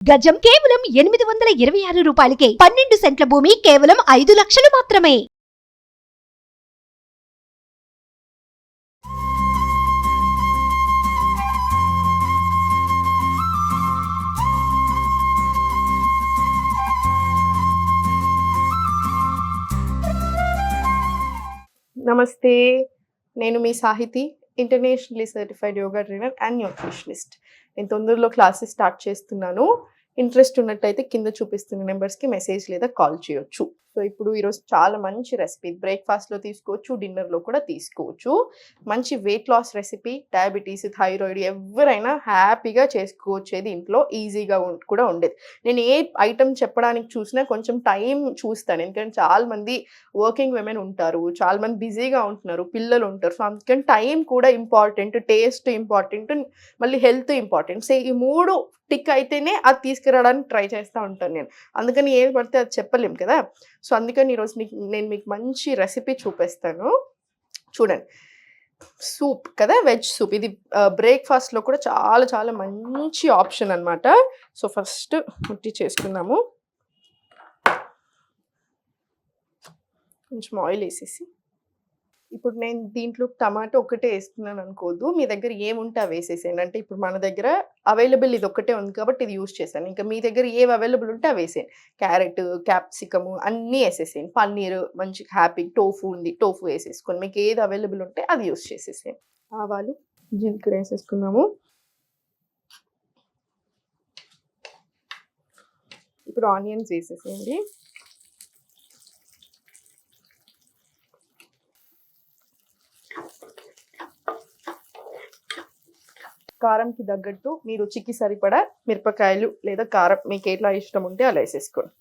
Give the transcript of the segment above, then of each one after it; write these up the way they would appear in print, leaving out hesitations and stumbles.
గజం కేవలం 826 రూపాయలకే 12 సెంట్ల భూమి కేవలం 5 లక్షలు మాత్రమే. నమస్తే, నేను మీ Sahithi, internationally certified yoga trainer and nutritionist. నేను తొందరలో క్లాసెస్ స్టార్ట్ చేస్తున్నాను. ఇంట్రెస్ట్ ఉన్నట్టయితే కింద చూపిస్తున్న నెంబర్స్కి మెసేజ్ లేదా కాల్ చేయొచ్చు. సో ఇప్పుడు ఈరోజు చాలా మంచి రెసిపీ, బ్రేక్ఫాస్ట్లో తీసుకోవచ్చు, డిన్నర్లో కూడా తీసుకోవచ్చు. మంచి weight loss recipe. Diabetes, thyroid ఎవరైనా హ్యాపీగా చేసుకోవచ్చేది, ఇంట్లో ఈజీగా కూడా ఉండేది. నేను ఏ ఐటమ్ చెప్పడానికి చూసినా కొంచెం టైం చూస్తాను, ఎందుకంటే చాలామంది వర్కింగ్ విమెన్ ఉంటారు, చాలామంది బిజీగా ఉంటున్నారు, పిల్లలు ఉంటారు. సో అందుకని టైం కూడా ఇంపార్టెంట్, టేస్ట్ ఇంపార్టెంట్, మళ్ళీ హెల్త్ ఇంపార్టెంట్. సో ఈ మూడు టిక్ అయితేనే అది తీసుకురావడానికి ట్రై చేస్తూ ఉంటాను నేను. అందుకని ఏది పడితే అది చెప్పలేం కదా. సో అందుకని ఈరోజు నేను మీకు మంచి రెసిపీ చూపిస్తాను. చూడండి, సూప్ కదా, వెజ్ సూప్. ఇది బ్రేక్ఫాస్ట్లో కూడా చాలా చాలా మంచి ఆప్షన్ అనమాట. సో ఫస్ట్ ముట్టి చేసుకుందాము. కొంచెం ఆయిల్ వేసేసి, ఇప్పుడు నేను దీంట్లో టమాటో ఒకటే వేస్తున్నాను అనుకోవద్దు, మీ దగ్గర ఏముంటే అవి వేసేసేయండి. అంటే ఇప్పుడు మన దగ్గర అవైలబుల్ ఇది ఒకటే ఉంది కాబట్టి ఇది యూజ్ చేశాను. ఇంకా మీ దగ్గర ఏవి అవైలబుల్ ఉంటే అవి వేసేయండి. క్యారెట్, క్యాప్సికము అన్నీ వేసేసేయండి. పన్నీర్, మంచి హ్యాపీ టోఫు ఉంది, టోఫు వేసేసుకోండి. మీకు ఏది అవైలబుల్ ఉంటే అది యూజ్ చేసేసేయండి. ఆవాలు, జీలకర్ర వేసేసుకున్నాము. ఇప్పుడు ఆనియన్స్ వేసేసేయండి. కారంకి తగ్గట్టు మీ రుచికి సరిపడా మిరపకాయలు లేదా కారం మీకు ఎట్లా ఇష్టం ఉంటే అలా వేసేసుకోండి.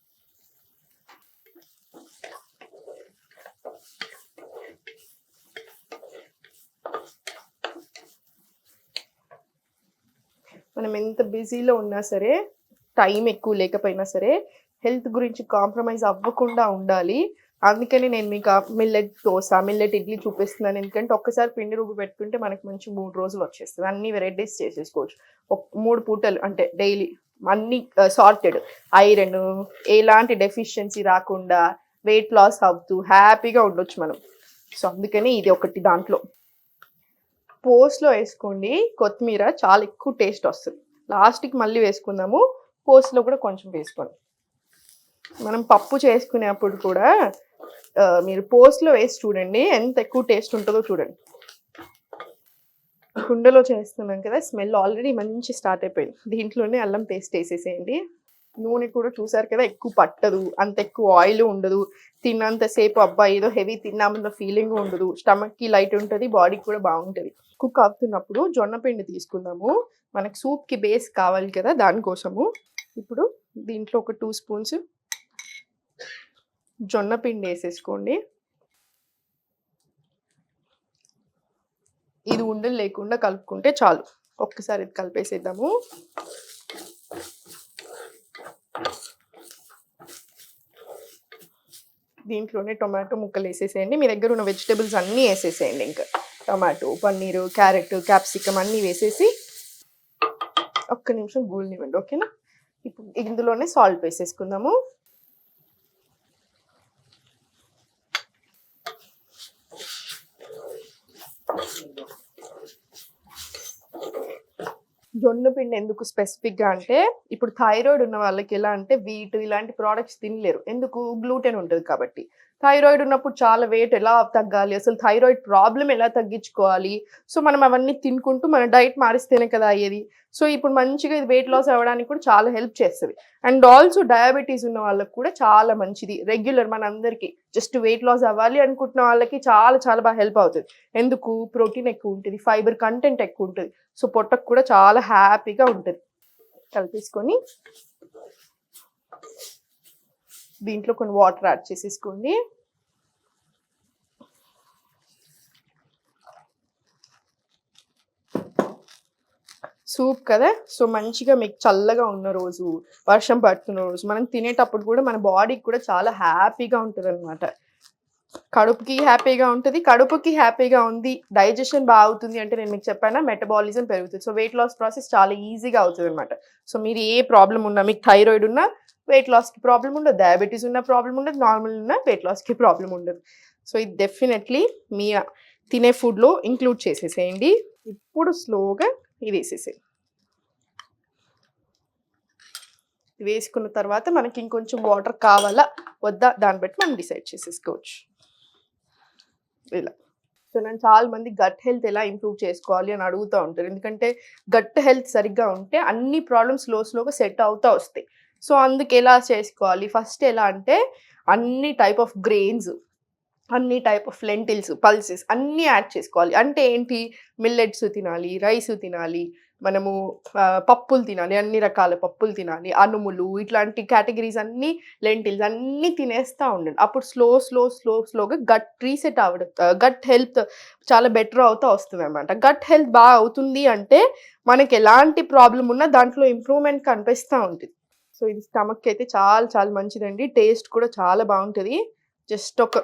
మనం ఎంత బిజీలో ఉన్నా సరే, టైం ఎక్కువ లేకపోయినా సరే, హెల్త్ గురించి కాంప్రమైజ్ అవ్వకుండా ఉండాలి. అందుకని నేను మీకు మిల్లెట్ దోశ, మిల్లెట్ ఇడ్లీ చూపిస్తున్నాను. ఎందుకంటే ఒక్కసారి పిండి రుబ్బు పెట్టుకుంటే మనకి మంచి 3 రోజులు వచ్చేస్తుంది. అన్ని వెరైటీస్ చేసేసుకోవచ్చు. 3 పూటలు అంటే డైలీ అన్ని సార్టెడ్. ఐరన్, ఎలాంటి డెఫిషియన్సీ రాకుండా వెయిట్ లాస్ అవుతూ హ్యాపీగా ఉండొచ్చు మనం. సో అందుకని ఇది ఒకటి. దాంట్లో పోస్ట్లో వేసుకోండి కొత్తిమీర, చాలా ఎక్కువ టేస్ట్ వస్తుంది. లాస్ట్కి మళ్ళీ వేసుకుందాము. పోస్ట్లో కూడా కొంచెం వేసుకోండి. మనం పప్పు చేసుకునేప్పుడు కూడా మీరు పోస్ట్లో వేసి చూడండి, ఎంత ఎక్కువ టేస్ట్ ఉంటుందో చూడండి. కుండలో చేస్తున్నాం కదా, స్మెల్ ఆల్రెడీ మంచి స్టార్ట్ అయిపోయింది. దీంట్లోనే అల్లం పేస్ట్ వేసేసేయండి. నూనె కూడా చూసారు కదా, ఎక్కువ పట్టదు, అంత ఎక్కువ ఆయిల్ ఉండదు. తిన్నంతసేపు అబ్బా ఏదో హెవీ తిన్నామన్న ఫీలింగ్ ఉండదు. స్టమక్కి లైట్ ఉంటుంది, బాడీకి కూడా బాగుంటుంది. కుక్ అవుతున్నప్పుడు జొన్న పిండి తీసుకుందాము. మనకు సూప్కి బేస్ కావాలి కదా, దానికోసము. ఇప్పుడు దీంట్లో ఒక 2 స్పూన్స్ జొన్న పిండి వేసేసుకోండి. ఇది ఉండలు లేకుండా కలుపుకుంటే చాలు. ఒక్కసారి ఇది కలిపేసేద్దాము. దీంట్లోనే టొమాటో ముక్కలు వేసేసేయండి. మీ దగ్గర ఉన్న వెజిటేబుల్స్ అన్నీ వేసేసేయండి. ఇంకా టొమాటో, పన్నీరు, క్యారెట్, క్యాప్సికమ్ అన్నీ వేసేసి ఒక్క నిమిషం గూల్నివ్వండి, ఓకేనా. ఇప్పుడు ఇందులోనే సాల్ట్ వేసేసుకుందాము. జొన్న పిండి ఎందుకు స్పెసిఫిక్గా అంటే, ఇప్పుడు థైరాయిడ్ ఉన్న వాళ్ళకి ఎలా అంటే వీట్ ఇలాంటి ప్రోడక్ట్స్ తినలేరు. ఎందుకు? గ్లూటెన్ ఉంటుంది కాబట్టి. థైరాయిడ్ ఉన్నప్పుడు చాలా వెయిట్ ఎలా తగ్గాలి, అసలు థైరాయిడ్ ప్రాబ్లం ఎలా తగ్గించుకోవాలి, సో మనం అవన్నీ తినుకుంటూ మన డైట్ మారిస్తేనే కదా అయ్యేది. సో ఇప్పుడు మంచిగా ఇది వెయిట్ లాస్ అవ్వడానికి కూడా చాలా హెల్ప్ చేస్తుంది. అండ్ ఆల్సో డయాబెటీస్ ఉన్న వాళ్ళకి కూడా చాలా మంచిది. రెగ్యులర్ మన అందరికీ జస్ట్ వెయిట్ లాస్ అవ్వాలి అనుకుంటున్న వాళ్ళకి చాలా చాలా బాగా హెల్ప్ అవుతుంది. ఎందుకు? ప్రోటీన్ ఎక్కువ ఉంటుంది, ఫైబర్ కంటెంట్ ఎక్కువ ఉంటుంది. సో పొట్టకు కూడా చాలా హ్యాపీగా ఉంటుంది. కలిపేసుకొని దీంట్లో కొన్ని వాటర్ యాడ్ చేసేసుకోండి. సూప్ కదా, సో మంచిగా మీకు చల్లగా ఉన్న రోజు, వర్షం పడుతున్న రోజు మనం తినేటప్పుడు కూడా మన బాడీకి కూడా చాలా హ్యాపీగా ఉంటుంది అనమాట. కడుపుకి హ్యాపీగా ఉంటుంది. కడుపుకి హ్యాపీగా ఉంది, డైజెషన్ బాగా అవుతుంది అంటే నేను మీకు చెప్పానా మెటబాలిజం పెరుగుతుంది. సో వెయిట్ లాస్ ప్రాసెస్ చాలా ఈజీగా అవుతుందన్నమాట. సో మీరు ఏ ప్రాబ్లమ్ ఉన్నా, మీకు థైరాయిడ్ ఉన్నా వెయిట్ లాస్‌కి ప్రాబ్లమ్ ఉండదు, డయాబెటిస్ ఉన్న ప్రాబ్లమ్ ఉండదు, నార్మల్ ఉన్న వెయిట్ లాస్‌కి ప్రాబ్లమ్ ఉండదు. సో ఇది డెఫినెట్లీ మీ తినే ఫుడ్‌లో ఇంక్లూడ్ చేసేసేయండి. ఇప్పుడు స్లోగా ఇది వేసేసేయండి. వేసుకున్న తర్వాత మనకి ఇంకొంచెం వాటర్ కావాలా వద్దా దాన్ని బట్టి మనం డిసైడ్ చేసేసుకోవచ్చు. ఇలా. సో నేను చాలా మంది గట్ హెల్త్ ఎలా ఇంప్రూవ్ చేసుకోవాలి అని అడుగుతూ ఉంటారు. ఎందుకంటే గట్ హెల్త్ సరిగ్గా ఉంటే అన్ని ప్రాబ్లమ్స్ స్లోగా సెట్ అవుతా వస్తాయి. సో అందుకు ఎలా చేసుకోవాలి? ఫస్ట్ ఎలా అంటే అన్ని టైప్ ఆఫ్ గ్రెయిన్స్, అన్ని టైప్ ఆఫ్ లెంటిల్స్, పల్సెస్ అన్నీ యాడ్ చేసుకోవాలి. అంటే ఏంటి? మిల్లెట్స్ తినాలి, రైస్ తినాలి, మనము పప్పులు తినాలి, అన్ని రకాల పప్పులు తినాలి, అనుములు ఇట్లాంటి కేటగిరీస్ అన్నీ, లెంటిల్స్ అన్నీ తినేస్తూ ఉండండి. అప్పుడు స్లోగా గట్ రీసెట్ అవ్వడం, గట్ హెల్త్ చాలా బెటర్ అవుతూ వస్తుందన్నమాట. గట్ హెల్త్ బాగా అవుతుంది అంటే మనకి ఎలాంటి ప్రాబ్లమ్ ఉన్నా దాంట్లో ఇంప్రూవ్మెంట్ కనిపిస్తూ ఉంటుంది. సో ఇది స్టమక్కి అయితే చాలా చాలా మంచిదండి. టేస్ట్ కూడా చాలా బాగుంటుంది. జస్ట్ ఒక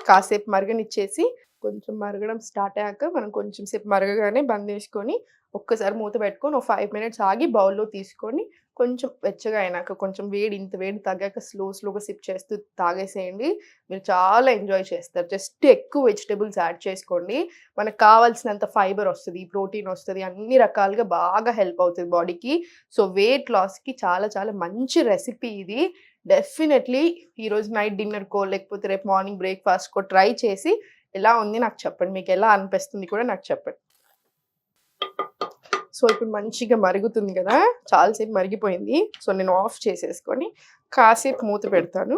కాసేపు మరగనిచ్చేసి కొంచెం మరగడం స్టార్ట్ అయ్యాక మనం కొంచెం సేపు మరగగానే బంద్ చేసుకొని ఒక్కసారి మూత పెట్టుకొని ఒక 5 మినిట్స్ ఆగి బౌల్లో తీసుకొని కొంచెం వెచ్చగా అయినాక కొంచెం ఇంత వేడి తగ్గాక స్లోగా సిప్ చేస్తూ తాగేసేయండి. మీరు చాలా ఎంజాయ్ చేస్తారు. జస్ట్ ఎక్కువ వెజిటబుల్స్ యాడ్ చేసుకోండి. మనకు కావాల్సినంత ఫైబర్ వస్తుంది, ప్రోటీన్ వస్తుంది, అన్ని రకాలుగా బాగా హెల్ప్ అవుతుంది బాడీకి. సో వెయిట్ లాస్కి చాలా చాలా మంచి రెసిపీ ఇది. డెఫినెట్లీ ఈరోజు నైట్ డిన్నర్కో లేకపోతే రేపు మార్నింగ్ బ్రేక్ఫాస్ట్కో ట్రై చేసి ఎలా ఉంది నాకు చెప్పండి. మీకు ఎలా అనిపిస్తుంది కూడా నాకు చెప్పండి. సో ఇప్పుడు మంచిగా మరుగుతుంది కదా, చాలాసేపు మరిగిపోయింది. సో నేను ఆఫ్ చేసేసుకొని కాసేపు మూత పెడతాను.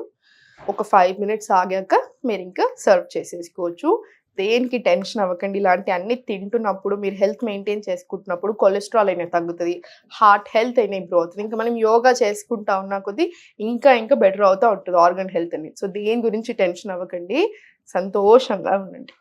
ఒక 5 మినిట్స్ ఆగాక మీరు ఇంకా సర్వ్ చేసేసుకోవచ్చు. దేనికి టెన్షన్ అవ్వకండి. ఇలాంటి అన్ని తింటున్నప్పుడు మీరు హెల్త్ మెయింటైన్ చేసుకుంటున్నప్పుడు కొలెస్ట్రాల్ అయినా తగ్గుతుంది, హార్ట్ హెల్త్ అయినా ఇంప్రూవ్ అవుతుంది. ఇంకా మనం యోగా చేసుకుంటా ఉన్న కొద్దీ ఇంకా బెటర్ అవుతూ ఉంటుంది ఆర్గన్ హెల్త్ అనేది. సో దేని గురించి టెన్షన్ అవ్వకండి, సంతోషంగా ఉండండి.